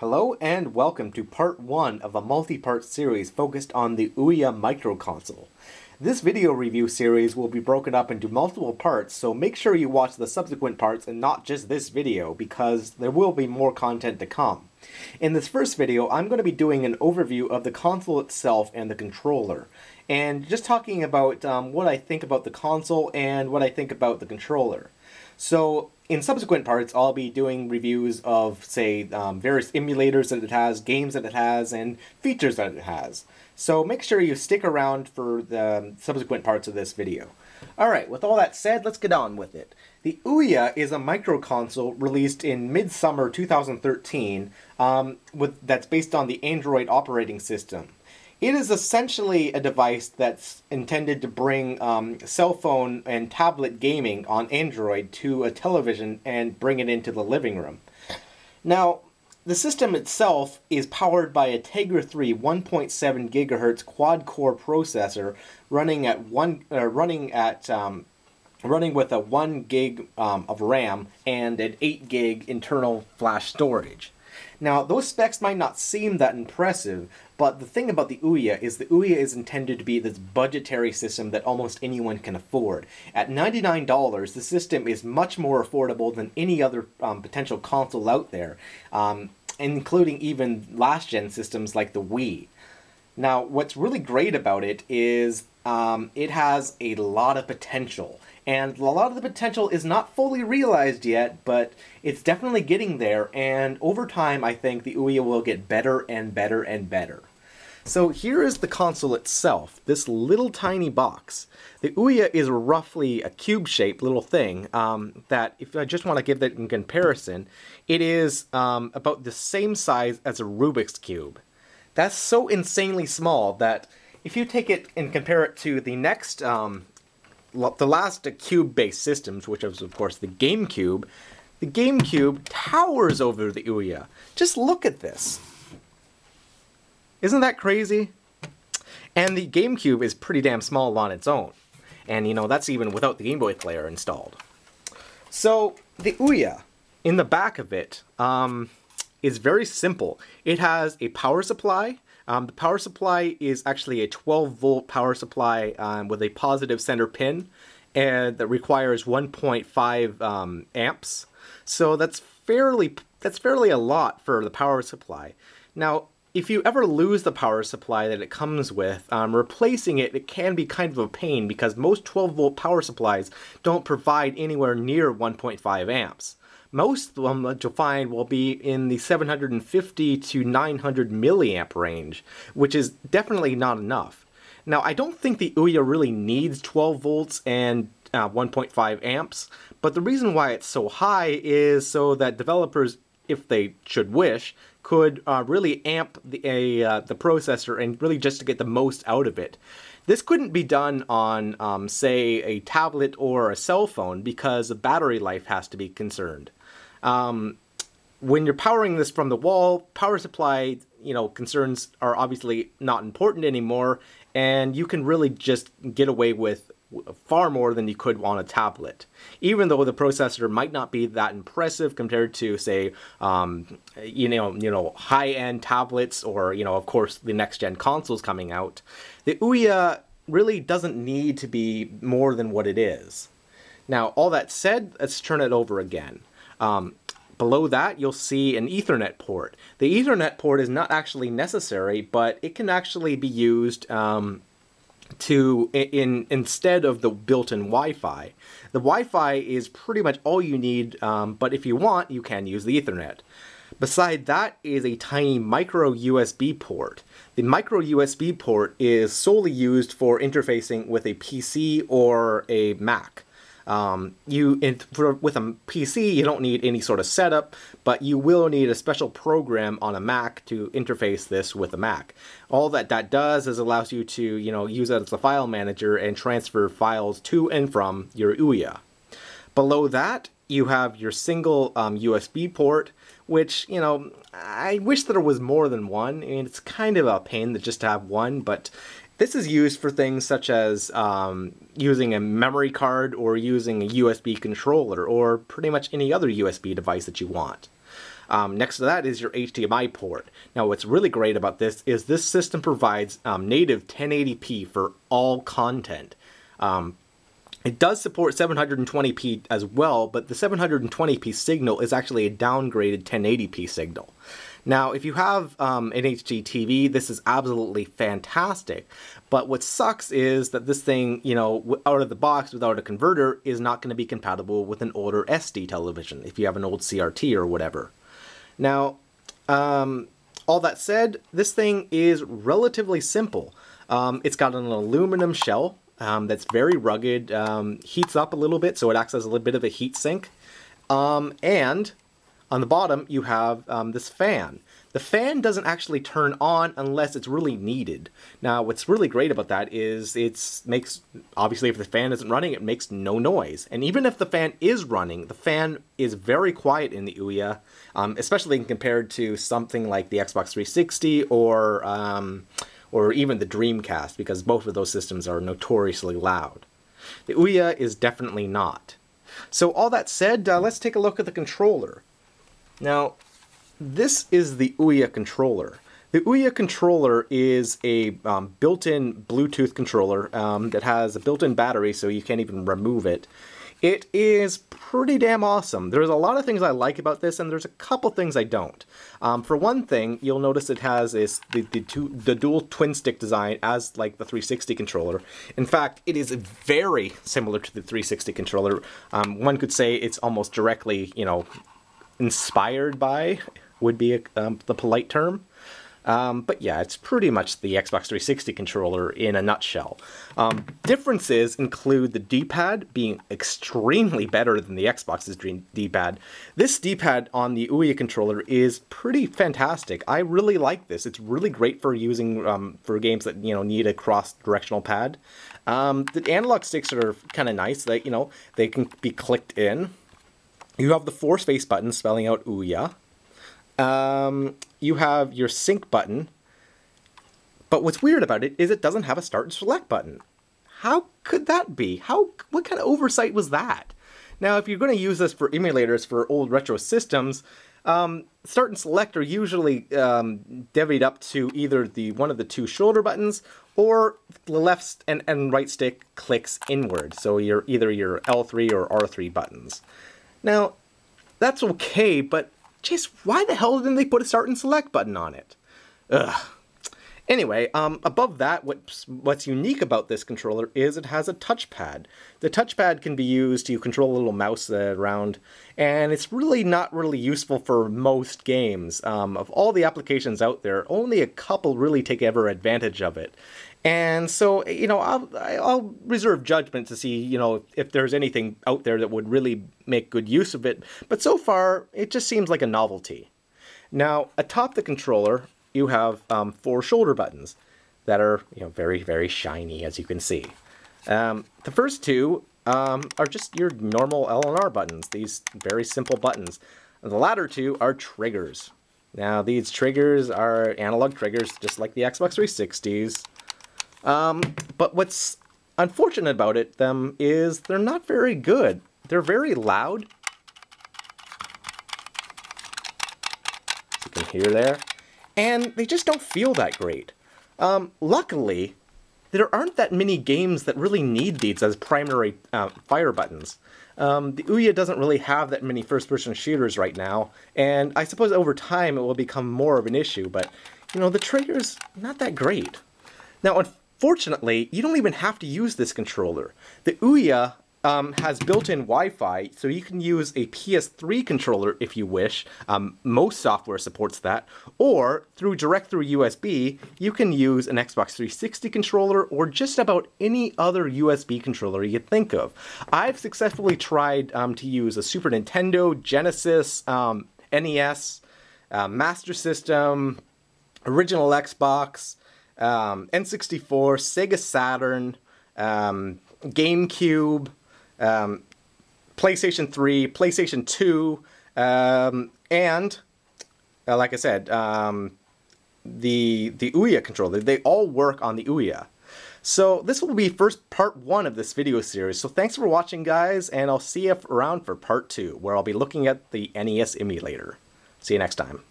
Hello and welcome to part 1 of a multi-part series focused on the Ouya Microconsole. This video review series will be broken up into multiple parts, so make sure you watch the subsequent parts and not just this video, because there will be more content to come. In this first video, I'm going to be doing an overview of the console itself and the controller, and just talking about what I think about the console and what I think about the controller. So, in subsequent parts, I'll be doing reviews of, say, various emulators that it has, games that it has, and features that it has. So make sure you stick around for the subsequent parts of this video. Alright, with all that said, let's get on with it. The Ouya is a microconsole released in mid-summer 2013 that's based on the Android operating system. It is essentially a device that's intended to bring cell phone and tablet gaming on Android to a television and bring it into the living room. Now, the system itself is powered by a Tegra 3 1.7 GHz quad-core processor running with a 1 gig of RAM and an 8 gig internal flash storage. Now, those specs might not seem that impressive, but the thing about the Ouya is intended to be this budgetary system that almost anyone can afford. At $99, the system is much more affordable than any other potential console out there, including even last-gen systems like the Wii. Now, what's really great about it is it has a lot of potential. And a lot of the potential is not fully realized yet, but it's definitely getting there, and over time I think the Ouya will get better and better and better. So here is the console itself, this little tiny box. The Ouya is roughly a cube-shaped little thing that, if I just want to give that in comparison, it is about the same size as a Rubik's Cube. That's so insanely small that if you take it and compare it to the next the last cube-based systems, which was, of course, the GameCube towers over the Ouya. Just look at this. Isn't that crazy? And the GameCube is pretty damn small on its own. And, you know, that's even without the Game Boy player installed. So, the Ouya, in the back of it, is very simple. It has a power supply. The power supply is actually a 12-volt power supply with a positive center pin, and that requires 1.5 amps. So that's fairly a lot for the power supply. Now, if you ever lose the power supply that it comes with, replacing it can be kind of a pain because most 12-volt power supplies don't provide anywhere near 1.5 amps. Most of them that you'll find will be in the 750 to 900 milliamp range, which is definitely not enough. Now, I don't think the Ouya really needs 12 volts and 1.5 amps, but the reason why it's so high is so that developers, if they should wish, could really amp the processor and really just to get the most out of it. This couldn't be done on, say, a tablet or a cell phone because the battery life has to be concerned. When you're powering this from the wall, power supply, concerns are obviously not important anymore, and you can really just get away with far more than you could on a tablet. Even though the processor might not be that impressive compared to, say, high-end tablets or, of course, the next-gen consoles coming out, the Ouya really doesn't need to be more than what it is. Now, all that said, let's turn it over again. Below that, you'll see an Ethernet port. The Ethernet port is not actually necessary, but it can actually be used instead of the built-in Wi-Fi. The Wi-Fi is pretty much all you need, but if you want, you can use the Ethernet. Beside that is a tiny micro USB port. The micro USB port is solely used for interfacing with a PC or a Mac. With a PC, you don't need any sort of setup, but you will need a special program on a Mac to interface this with a Mac. All that does is allows you to, use it as a file manager and transfer files to and from your Ouya. Below that, you have your single USB port, which, I wish there was more than one. I mean, it's kind of a pain to just have one, but this is used for things such as using a memory card or using a USB controller or pretty much any other USB device that you want. Next to that is your HDMI port. Now what's really great about this is this system provides native 1080p for all content. It does support 720p as well, but the 720p signal is actually a downgraded 1080p signal. Now, if you have an HD TV, this is absolutely fantastic. But what sucks is that this thing, you know, out of the box without a converter is not going to be compatible with an older SD television if you have an old CRT or whatever. Now, all that said, this thing is relatively simple. It's got an aluminum shell that's very rugged, heats up a little bit, so it acts as a little bit of a heat sink. And on the bottom, you have this fan. The fan doesn't actually turn on unless it's really needed. Now, what's really great about that is obviously if the fan isn't running, it makes no noise. And even if the fan is running, the fan is very quiet in the Ouya, especially compared to something like the Xbox 360 or even the Dreamcast, because both of those systems are notoriously loud. The Ouya is definitely not. So all that said, let's take a look at the controller. Now, this is the Ouya controller. The Ouya controller is a built-in Bluetooth controller that has a built-in battery, so you can't even remove it. It is pretty damn awesome. There's a lot of things I like about this, and there's a couple things I don't. For one thing, you'll notice it has the dual twin-stick design as like the 360 controller. In fact, it is very similar to the 360 controller. One could say it's almost directly, you know, inspired by, would be the polite term. But yeah, it's pretty much the Xbox 360 controller in a nutshell. Differences include the D-pad being extremely better than the Xbox's D-pad. This D-pad on the Ouya controller is pretty fantastic. I really like this. It's really great for using for games that, you know, need a cross-directional pad. The analog sticks are kind of nice. They, you know, they can be clicked in. You have the force face button spelling out Ouya. You have your sync button, but what's weird about it is it doesn't have a start and select button. How could that be? What kind of oversight was that? Now, if you're going to use this for emulators for old retro systems, start and select are usually divvied up to either one of the two shoulder buttons or the left and right stick clicks inward. So either your L3 or R3 buttons. Now, that's okay, but just why the hell didn't they put a start and select button on it? Ugh. Anyway, above that, what's unique about this controller is it has a touchpad. The touchpad can be used to control a little mouse around, and it's really not really useful for most games. Of all the applications out there, only a couple really take ever advantage of it. And so, you know, I'll reserve judgment to see, you know, if there's anything out there that would really make good use of it. But so far, it just seems like a novelty. Now, atop the controller, you have 4 shoulder buttons that are, you know, very, very shiny, as you can see. The first 2 are just your normal L and R buttons, these very simple buttons. And the latter 2 are triggers. Now, these triggers are analog triggers, just like the Xbox 360's. But what's unfortunate about them is they're not very good. They're very loud. You can hear there. And they just don't feel that great. Luckily, there aren't that many games that really need these as primary fire buttons. The Ouya doesn't really have that many first-person shooters right now, and I suppose over time it will become more of an issue, but, you know, the trigger's not that great. Now, unfortunately, you don't even have to use this controller. The Ouya has built-in Wi-Fi, so you can use a PS3 controller if you wish. Most software supports that. Or, direct through USB, you can use an Xbox 360 controller or just about any other USB controller you could think of. I've successfully tried to use a Super Nintendo, Genesis, NES, Master System, original Xbox, N64, Sega Saturn, GameCube, PlayStation 3, PlayStation 2, and like I said, the Ouya controller. They all work on the Ouya. So this will be part 1 of this video series. So thanks for watching, guys, and I'll see you around for part 2, where I'll be looking at the NES emulator. See you next time.